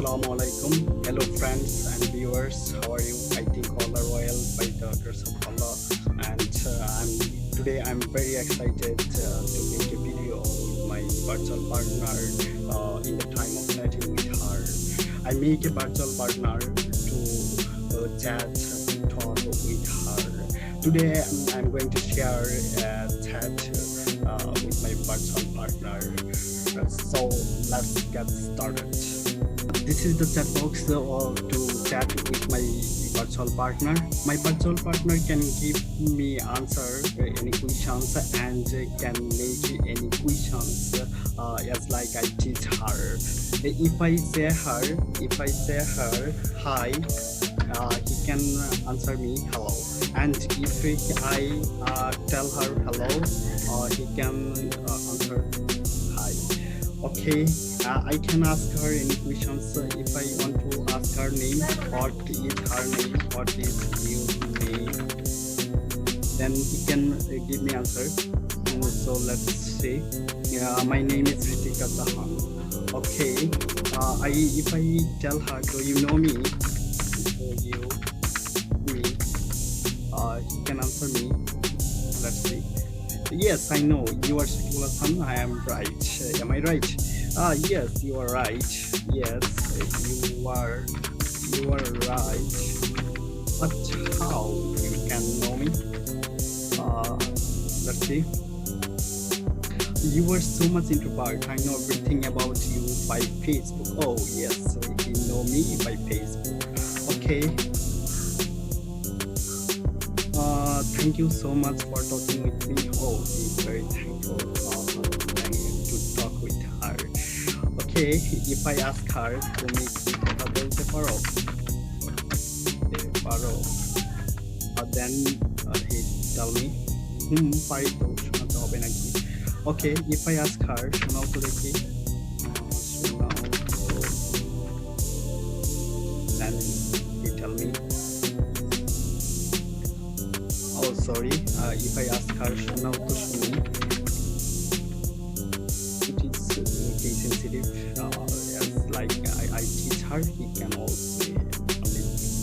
Assalamu alaikum. Hello friends and viewers. How are you? I think all are well by the grace of Allah. And I'm very excited to make a video with my virtual partner in the time of chatting with her. I make a virtual partner to chat, talk with her. Today I'm going to share a chat with my virtual partner. So let's get started. This is the chat box to chat with my virtual partner. My virtual partner can give me answer any questions and can make any questions as like I teach her. If I say her hi, he can answer me hello. And if I tell her hello, he can answer hi. Okay, I can ask her any questions if I want to ask her name. What is her name? What is your name? Then he can give me answer. So let's see. My name is Shakibul Hasan. Okay. If I tell her, do you know me? He can answer me. Let's see. Yes, I know you are Shakibul Hasan. I am right. Am I right? Yes, you are right. Yes, you are right. But how you can know me? Let's see. You are so much introvert. I know everything about you by Facebook. Oh yes, you know me by Facebook. Okay. Thank you so much for talking with me. Oh, he's very thankful to talk with her. Okay, if I ask her, তুমি কি কথা বলতে পারো? Then he tell me, পারি তো, শোনাতে হবে নাকি? Okay, if I ask her, শোনাও তো দেখি. Then he tell me. Oh, sorry. If I ask her, shonao to shuni. It is case sensitive. As like I teach her, he can also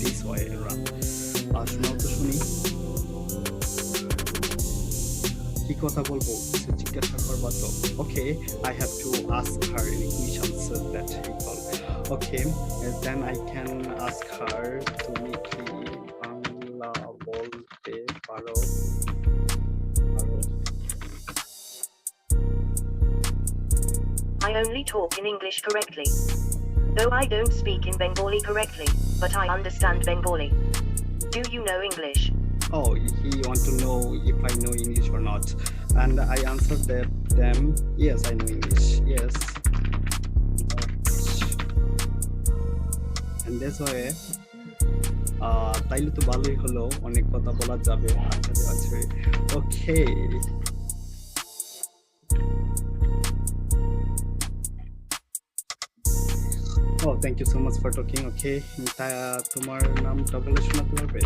this way around. Shonao to shuni. কি কথা বলবো? জিজ্ঞাসা করবা তো? Okay, I have to ask her any questions that he called. Okay, then I can ask her তুমি কি বাংলা বলতে পারো? I only talk in English correctly. Though I don't speak in Bengali correctly, but I understand Bengali. Do you know English? Oh, he want to know if I know English or not. And I answered them, yes, I know English. Yes. And that's why তাইলে তো ভালোই হলো, অনেক কথা বলা যাবে। আচ্ছা, okay. Oh, thank you so much for talking. Okay, তোমার নামটা বলে শোনাতে পারবে?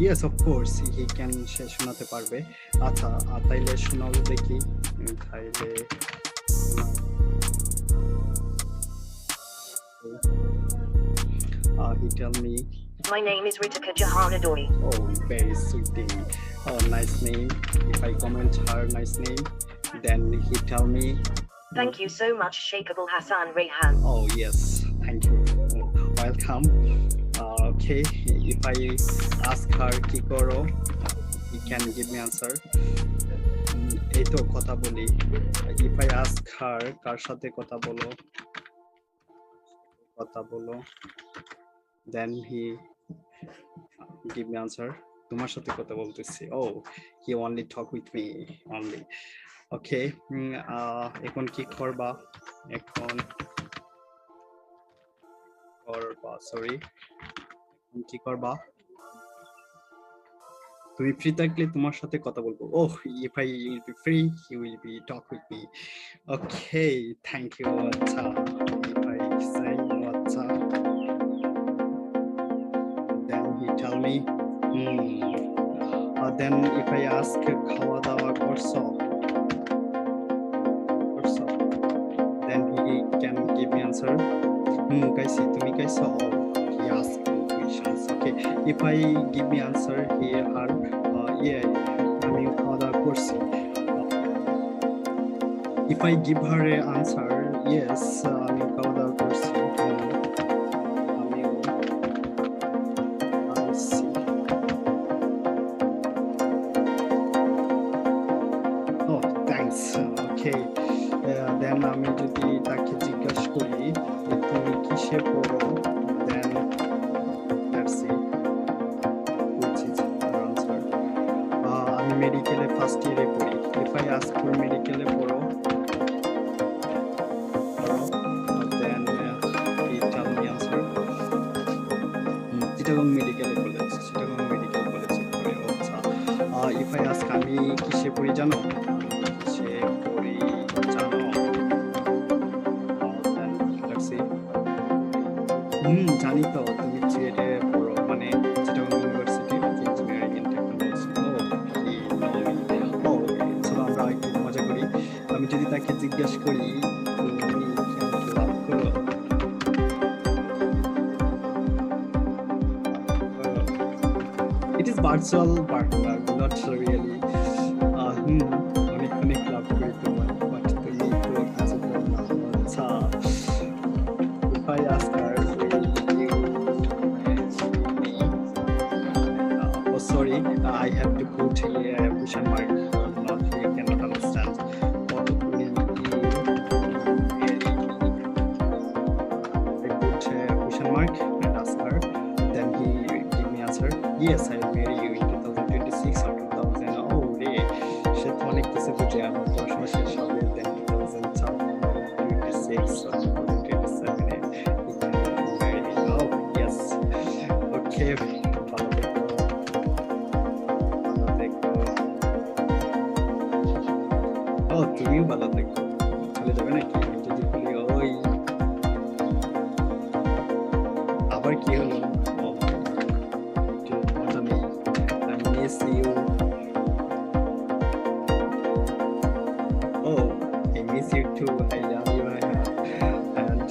Yes, of course, he can শোনাতে পারবে। আচ্ছা, তাইলে শোনাও দেখি। তাইলে he tell me. My name is Ritika Jahanadori. Oh, very sweet name. Oh, nice name. If I comment her nice name, then he tell me. Thank you so much, Shakibul Hasan Rayhan. Oh yes, thank you. Welcome. Okay, if I ask her কি করো, he can give me answer. এই তো কথা বলি. If I ask her কার সাথে কথা বলো, then he give me answer. তোমার সাথে কথা বলতেছি. Oh, he only talk with me only. Okay, এখন কি করবা? Sorry. কি করবা? তুমি ফ্রি থাকলে তোমার সাথে কথা বলবো। Oh, if I will be free, he will be talk with me. Okay, thank you. আচ্ছা, if I say আচ্ছা, then he tell me Then if I ask খাওয়া দাওয়া করছো, then he can give me answer. Kaisi, tumi kaiso? He ask questions. Okay. If I give me answer, he her yeah, আমি খাওয়া দাওয়া করছি. If I give her a answer, yes, আমি খাওয়া দাওয়া করছি. Oh, thanks. Okay. Then আমি যদি তাকে জিজ্ঞাসা করি তুমি কিসে পড়ো, then let's see which is her answer. আমি মেডিকেলে ফার্স্ট ইয়ারে পড়ি. If I ask for মেডিকেলে পড়ো, then he tell me answer. Chittagong Medical College. Chittagong Medical College পড়ে. আচ্ছা. If I ask আমি কিসে পড়ি জানো? কিসে পড়ি জানো? Then let's see. জানি তো তুমি CUET পড়ো, মানে Chittagong University of Engineering and Technology. চলো আমরা একটু মজা করি. আমি যদি তাকে জিজ্ঞাসা করি তুমি কেন লাভ করো, it is virtual partner, not really. অনেক লাভ করি তোমার, বাট তুমি তো কিছু করো না. আচ্ছা. If I ask her, oh sorry, I have to put a question mark. Not you cannot understand. I put a question mark and ask her. Then he give me answer. Yes, I will marry you in 2026 or 2000. Oh, really? সে তো অনেক কিছু বুঝে, আমার পড়াশোনা শেষ হবে then 2026 or 2027 he can marry me. Oh, yes. Okay. ভালো থেকো. Oh, তুমিও ভালো থেকো. চলে যাবে নাকি? যদি বলি ওই আবার কি হলো? You. Oh, I miss you too. I love you. And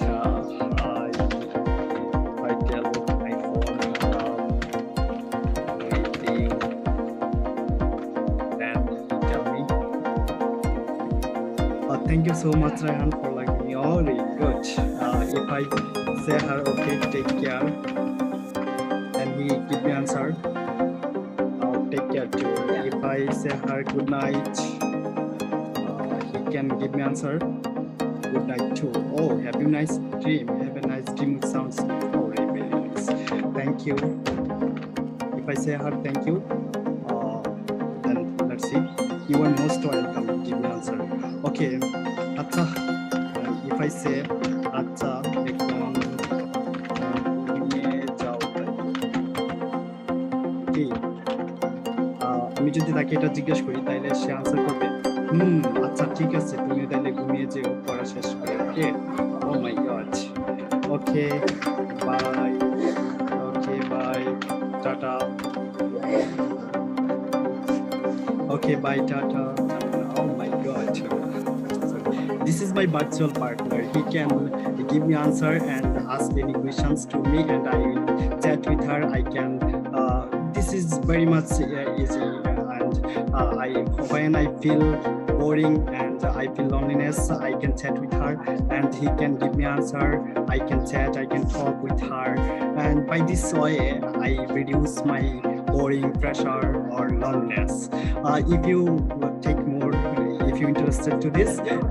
I tell my phone waiting. Then tell me. Thank you so much, Rayhan, for liking me. Oh, really good. If I say her, okay, take care, then he give me answer. Take care too. If I say her good night, he can give me answer good night too. Oh, have a nice dream. Have a nice dream. Sounds very nice. Thank you. If I say her thank you, then let's see. You are most welcome. Give me answer. Okay. Acha. If I say acha, আমি যদি তাকে এটা জিজ্ঞেস করি তাহলে সে answer করবে আচ্ছা ঠিক আছে, তুমি তাহলে ঘুমিয়ে যেও পড়া শেষ করে. Okay. Oh my god. Okay bye. Okay bye. Tata. Okay bye. Tata. Oh my god. This is my virtual partner. He can give me answer and ask any questions to me and I will chat with her. I can this is very much easy, and when I feel boring and I feel loneliness, I can chat with her and he can give me answer. I can chat, I can talk with her, and by this way I reduce my boring, pressure or loneliness. If you take more, if you're interested to this,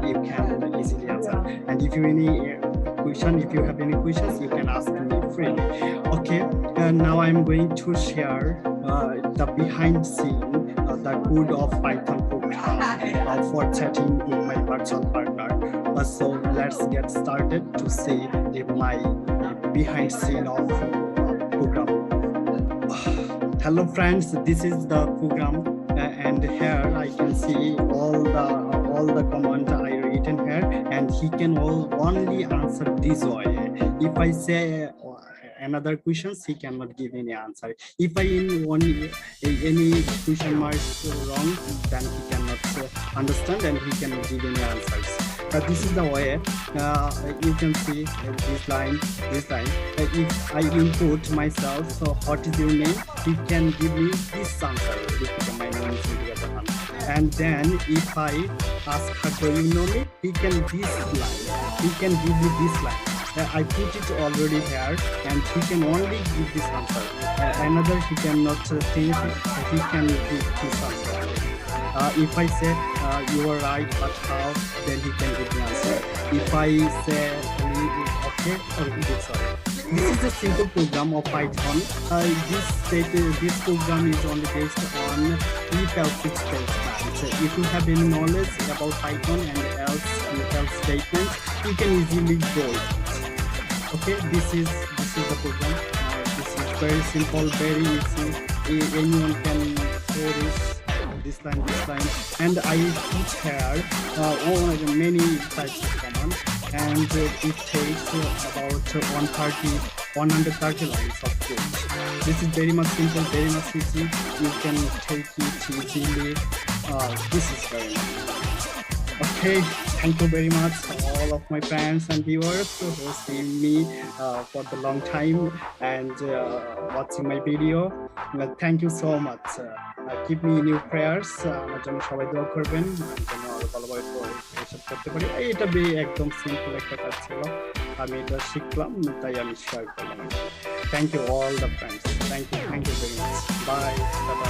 you can easily answer. And if you have any questions, you can ask me freely. Okay, and now I'm going to share the behind scene, the code of Python program for chatting with my virtual partner. So let's get started to see my behind scene of program. Hello friends, this is the program, and here I can see all the command I written here, and he can only answer this way. If I say another questions, he cannot give any answer. If I in one any question mark wrong, then he cannot understand and he cannot give any answers. This is the way. You can see this line. If I input myself, so what is your name, he can give me this answer. My name is Shakibul Hasan. And then if I ask her, do you know me, he can this line, he can give me this line. I put it already here and he can only give this answer. Another he cannot think, he can give this answer. If I say you are right, but how, then he can give the answer. If I say okay, sorry. This is a simple program of Python. This program is only based on if else statements. If you have any knowledge about Python and else statements, you can easily go it. Okay, this is the program. This is very simple, very easy. Anyone can do this line, and I put here many types of commands, and it takes about 130 lines of code. This is very much simple, very much easy. You can take it easily. This is very much. Okay, thank you very much all of my fans and viewers who see me for the long time and watching my video. Thank you so much. Keep me in your prayers. আমার জন্য সবাই দোয়া করবেন, আমি যেন আরো ভালোভাবে পরিবেশন করতে পারি। এটা একদম সিম্পল একটা কাজ ছিল, আমি এটা শিখলাম তাই আমি শেয়ার করলাম। Thank you all the friends, thank you very much, bye, tata.